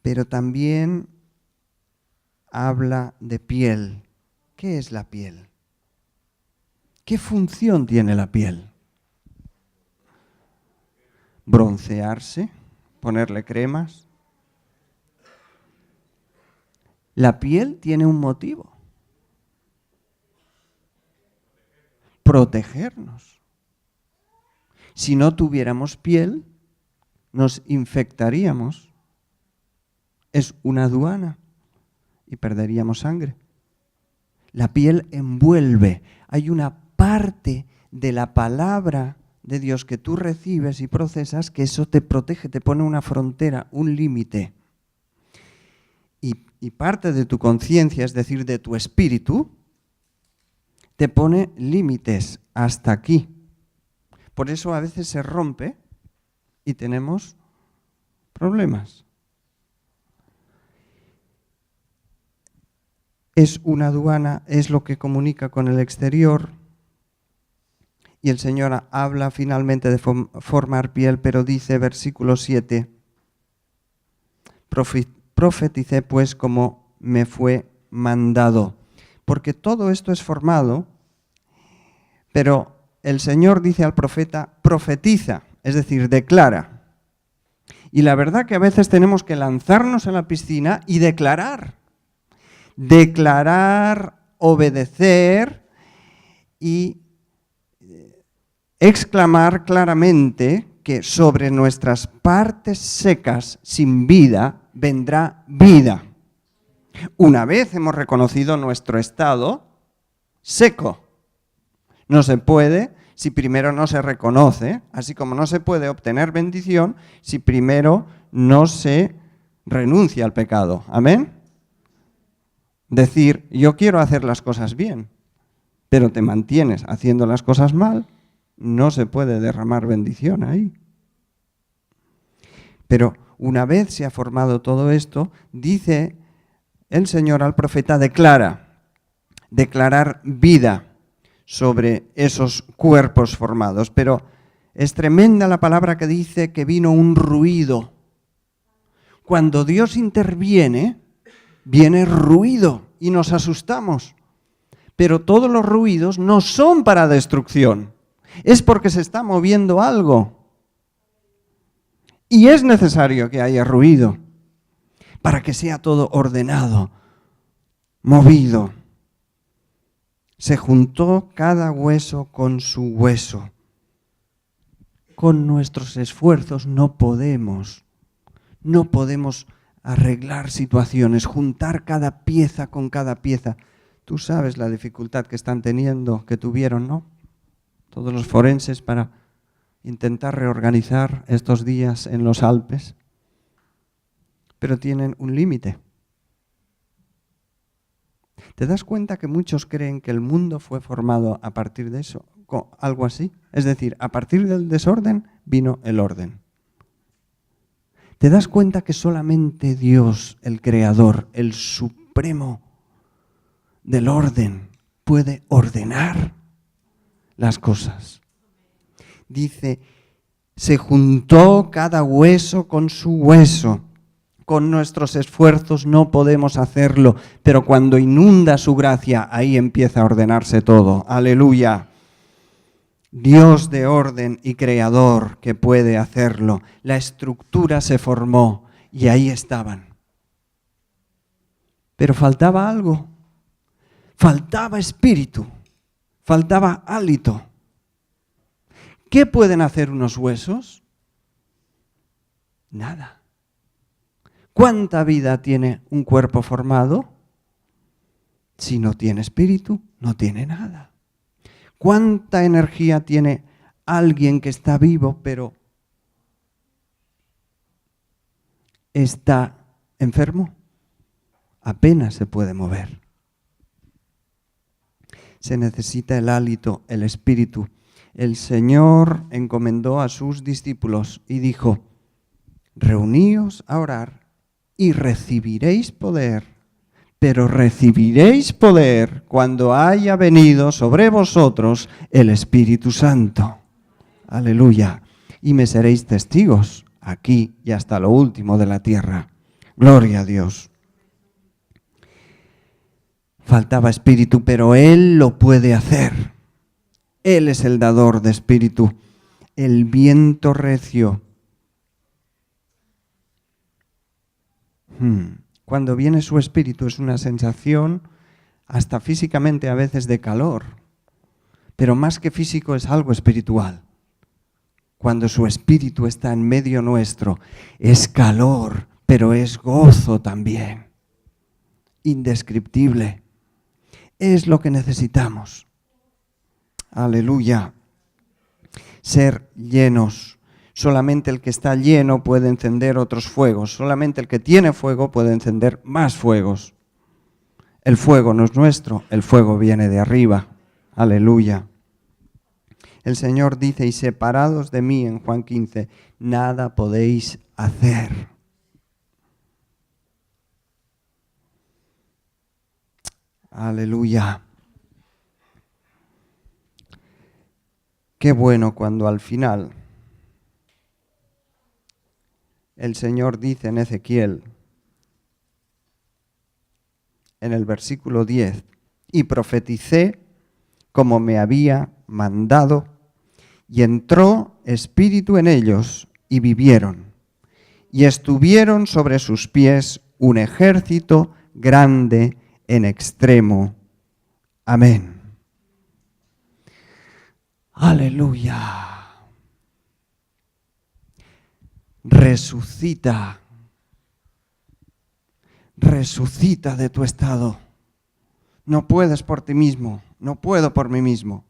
Pero también habla de piel. ¿Qué es la piel? ¿Qué función tiene la piel? ¿Broncearse? ¿Ponerle cremas? La piel tiene un motivo. Protegernos. Si no tuviéramos piel, nos infectaríamos. Es una aduana. Y perderíamos sangre. La piel envuelve. Hay una parte de la palabra de Dios que tú recibes y procesas que eso te protege, te pone una frontera, un límite. Y parte de tu conciencia, es decir, de tu espíritu, te pone límites hasta aquí. Por eso a veces se rompe y tenemos problemas. Es una aduana, es lo que comunica con el exterior. Y el Señor habla finalmente de formar piel, pero dice, versículo 7, profeticé pues como me fue mandado. Porque todo esto es formado, pero el Señor dice al profeta, profetiza, es decir, declara. Y la verdad que a veces tenemos que lanzarnos a la piscina y declarar. Declarar, obedecer y exclamar claramente que sobre nuestras partes secas sin vida vendrá vida. Una vez hemos reconocido nuestro estado seco. No se puede si primero no se reconoce, así como no se puede obtener bendición si primero no se renuncia al pecado. ¿Amén? Decir, yo quiero hacer las cosas bien, pero te mantienes haciendo las cosas mal, no se puede derramar bendición ahí. Pero una vez se ha formado todo esto, dice el Señor al profeta, declarar vida sobre esos cuerpos formados. Pero es tremenda la palabra que dice que vino un ruido. Cuando Dios interviene, viene ruido y nos asustamos. Pero todos los ruidos no son para destrucción. Es porque se está moviendo algo. Y es necesario que haya ruido para que sea todo ordenado, movido. Se juntó cada hueso con su hueso. Con nuestros esfuerzos no podemos arreglar situaciones, juntar cada pieza con cada pieza. Tú sabes la dificultad que están teniendo, que tuvieron, ¿no? Todos los forenses para intentar reorganizar estos días en los Alpes. Pero tienen un límite. ¿Te das cuenta que muchos creen que el mundo fue formado a partir de eso? Algo así. Es decir, a partir del desorden vino el orden. ¿Te das cuenta que solamente Dios, el Creador, el Supremo del orden, puede ordenar las cosas? Dice, se juntó cada hueso con su hueso. Con nuestros esfuerzos no podemos hacerlo, pero cuando inunda su gracia, ahí empieza a ordenarse todo. ¡Aleluya! Dios de orden y creador que puede hacerlo. La estructura se formó y ahí estaban. Pero faltaba algo. Faltaba espíritu. Faltaba hálito. ¿Qué pueden hacer unos huesos? Nada. ¿Cuánta vida tiene un cuerpo formado? Si no tiene espíritu, no tiene nada. ¿Cuánta energía tiene alguien que está vivo, pero está enfermo? Apenas se puede mover. Se necesita el hálito, el espíritu. El Señor encomendó a sus discípulos y dijo, reuníos a orar y recibiréis poder, pero recibiréis poder cuando haya venido sobre vosotros el Espíritu Santo. Aleluya. Y me seréis testigos aquí y hasta lo último de la tierra. Gloria a Dios. Faltaba espíritu, pero Él lo puede hacer. Él es el dador de espíritu. El viento recio. Cuando viene su espíritu es una sensación hasta físicamente a veces de calor, pero más que físico es algo espiritual. Cuando su espíritu está en medio nuestro es calor, pero es gozo también, indescriptible. Es lo que necesitamos. Aleluya. Ser llenos. Solamente el que está lleno puede encender otros fuegos. Solamente el que tiene fuego puede encender más fuegos. El fuego no es nuestro, el fuego viene de arriba. Aleluya. El Señor dice, y separados de mí, en Juan 15, nada podéis hacer. Aleluya. Qué bueno cuando al final el Señor dice en Ezequiel, en el versículo 10, y profeticé como me había mandado, y entró espíritu en ellos, y vivieron. y estuvieron sobre sus pies un ejército grande en extremo. Amén. Aleluya. Resucita. Resucita de tu estado. No puedes por ti mismo, no puedo por mí mismo,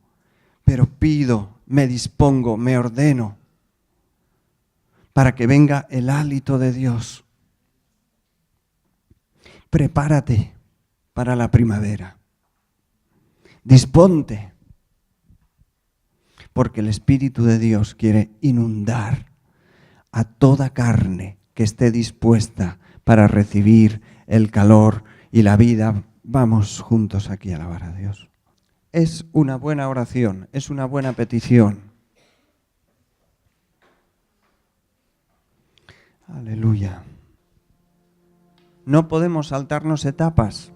pero pido, me dispongo, me ordeno para que venga el hálito de Dios. Prepárate para la primavera. Disponte, porque el Espíritu de Dios quiere inundar a toda carne que esté dispuesta para recibir el calor y la vida. Vamos juntos aquí a alabar a Dios. Es una buena oración, es una buena petición. Aleluya. No podemos saltarnos etapas.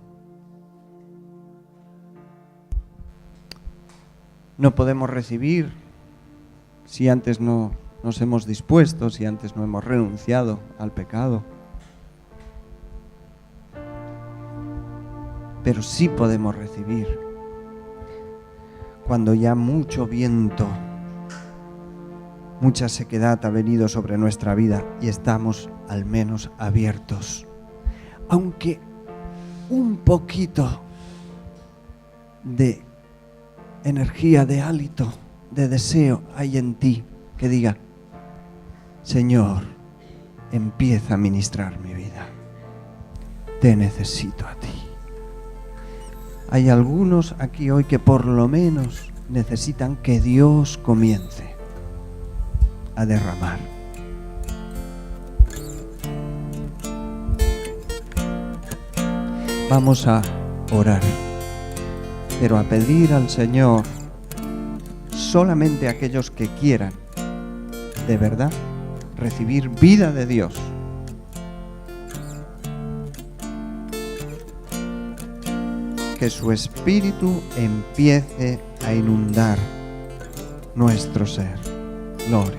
No podemos recibir si antes no nos hemos dispuesto, si antes no hemos renunciado al pecado. Pero sí podemos recibir cuando ya mucho viento, mucha sequedad ha venido sobre nuestra vida y estamos al menos abiertos. Aunque un poquito de energía, de hálito, de deseo hay en ti que diga: Señor, empieza a ministrar mi vida. Te necesito a ti. Hay algunos aquí hoy que por lo menos necesitan que Dios comience a derramar. Vamos a orar, pero a pedir al Señor solamente a aquellos que quieran de verdad recibir vida de Dios. Que su Espíritu empiece a inundar nuestro ser. Gloria a Dios.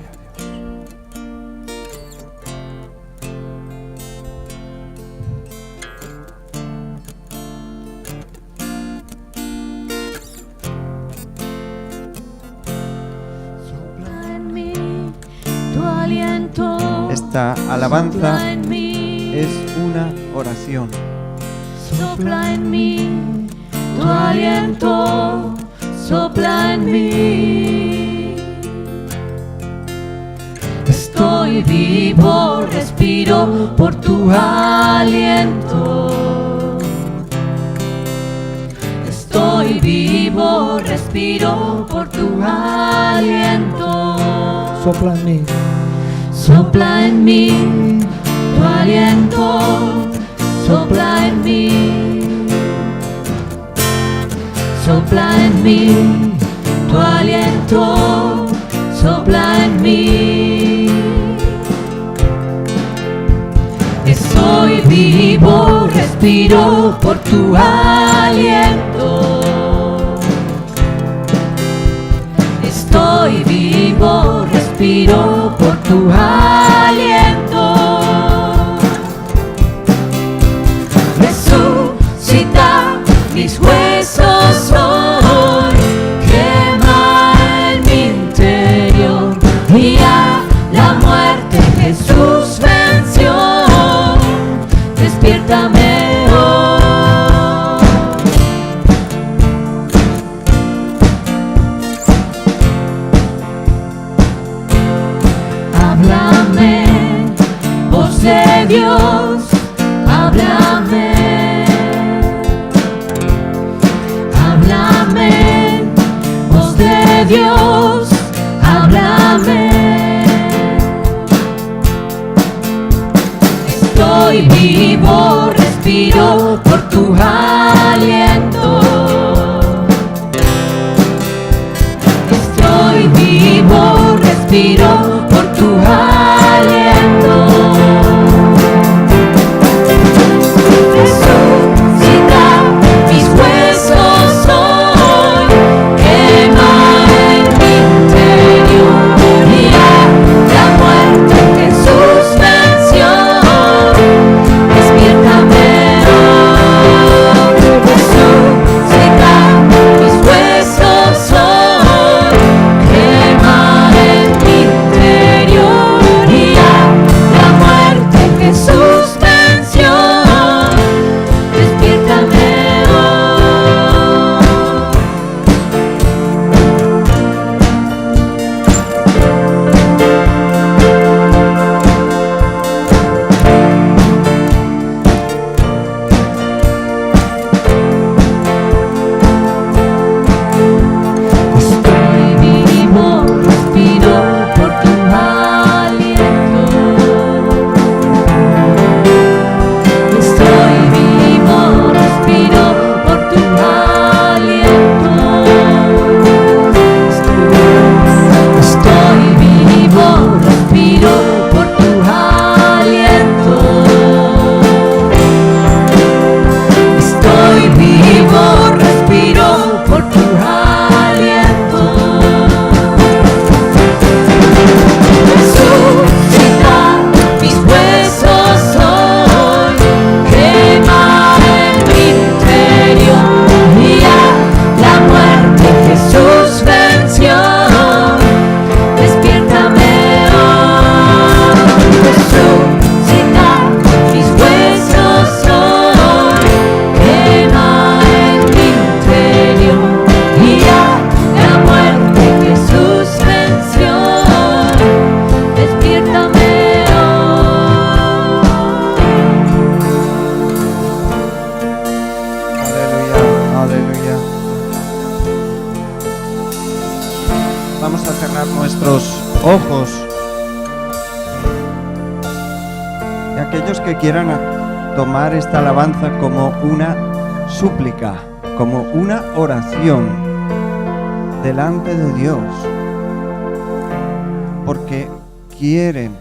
Esta alabanza es una oración. Sopla en mí tu aliento, sopla en mí. Estoy vivo, respiro por tu aliento. Estoy vivo, respiro por tu aliento. Sopla en mí. Sopla en mí tu aliento, sopla en mí. Sopla en mí tu aliento, sopla en mí. Estoy vivo, respiro por tu aliento. Estoy vivo, respiro por tu aliento. Resucita mis huesos hoy, quema en mi interior, y a la muerte Jesús venció. Despiértame hoy. Háblame, voz de Dios, háblame. Háblame, voz de Dios, háblame. Estoy vivo, respiro por tu aliento. Estoy vivo, respiro por tu aliento. Resucita mis huesos hoy, quema en mi interior, y a la muerte Jesús venció. Y aquellos que quieran tomar esta alabanza como una súplica, como una oración delante de Dios, porque quieren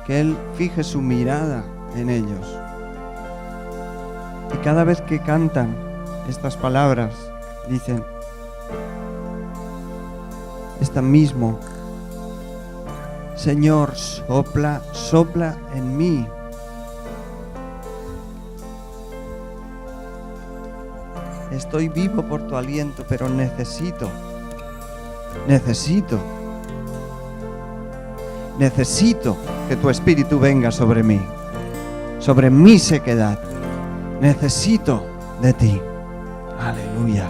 que Él fije su mirada en ellos. Y cada vez que cantan estas palabras, dicen esta mismo: Señor, sopla, sopla en mí. Estoy vivo por tu aliento, pero necesito que tu Espíritu venga sobre mí, sobre mi sequedad. Necesito de ti. Aleluya.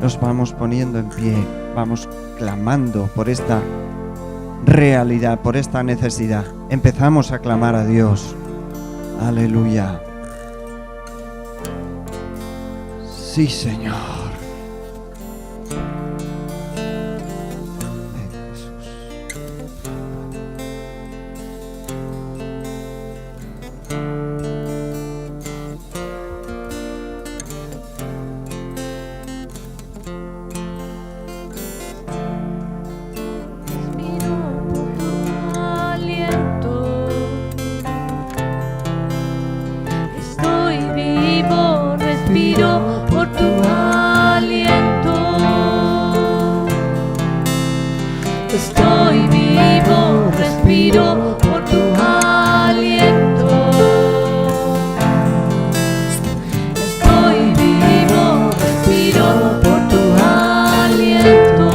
Nos vamos poniendo en pie, vamos clamando por esta realidad, por esta necesidad. Empezamos a clamar a Dios. Aleluya. Sí, Señor. Ven, Jesús. Respiro por tu aliento. Estoy vivo, respiro por tu aliento. Estoy vivo, respiro por tu aliento. Estoy vivo, respiro por tu aliento.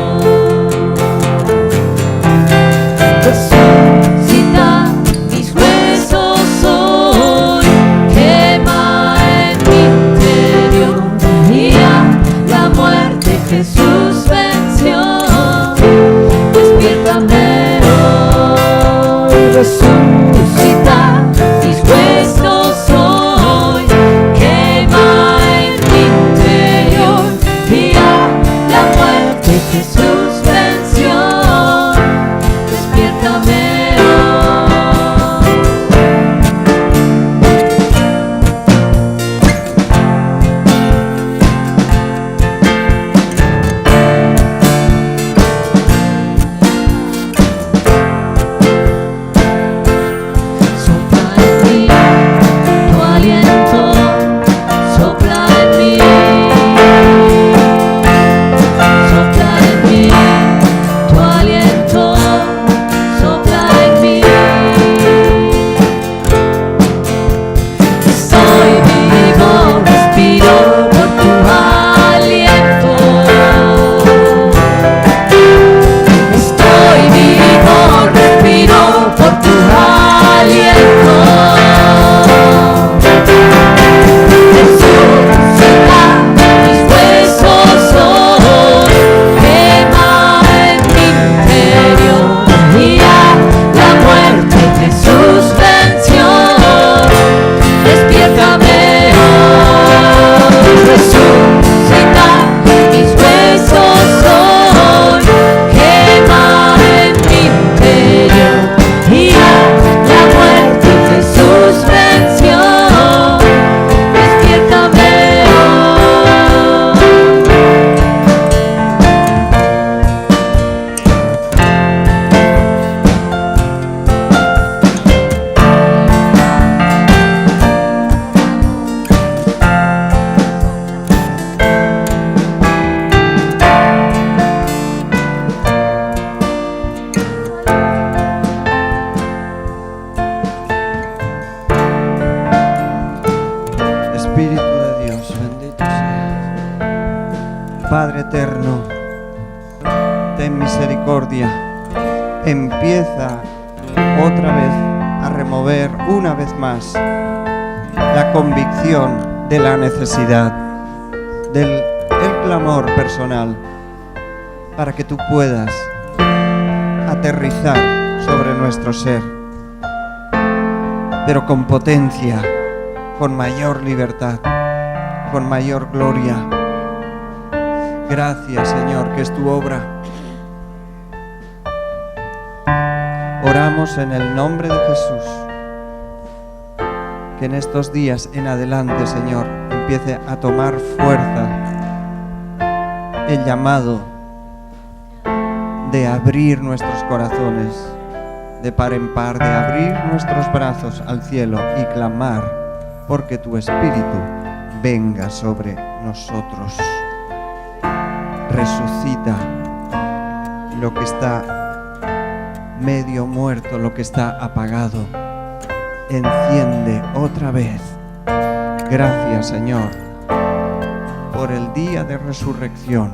Resucita mis huesos hoy, quema en mi interior y a la muerte Jesús venció. Despiértame hoy, resucita mis huesos hoy, quema en mi interior y a la muerte Jesús venció. Despiértame hoy. Sopla en mí tu aliento, sopla en mí. Sopla en mí tu aliento, sopla en mí. Estoy vivo, respiro por tu aliento. Estoy vivo, respiro por tu aliento. Resucita mis huesos hoy, quema en mi interior y a la muerte Jesús venció. Despiértame hoy, resucita mis huesos hoy, quema en mi interior y a la muerte Jesús venció. Despiértame hoy. Espíritu de Dios, bendito seas. Padre eterno, ten misericordia. Empieza otra vez a remover una vez más la convicción de la necesidad, del clamor personal, para que tú puedas aterrizar sobre nuestro ser, pero con potencia, con mayor libertad, con mayor gloria. Gracias, Señor, que es tu obra. Oramos rogamos en el nombre de Jesús que en estos días en adelante, Señor, empiece a tomar fuerza el llamado de abrir nuestros corazones, de par en par, de abrir nuestros brazos al cielo y clamar porque tu Espíritu venga sobre nosotros. Resucita lo que está medio muerto, lo que está apagado. Enciende otra vez. Gracias, Señor, por el día de resurrección.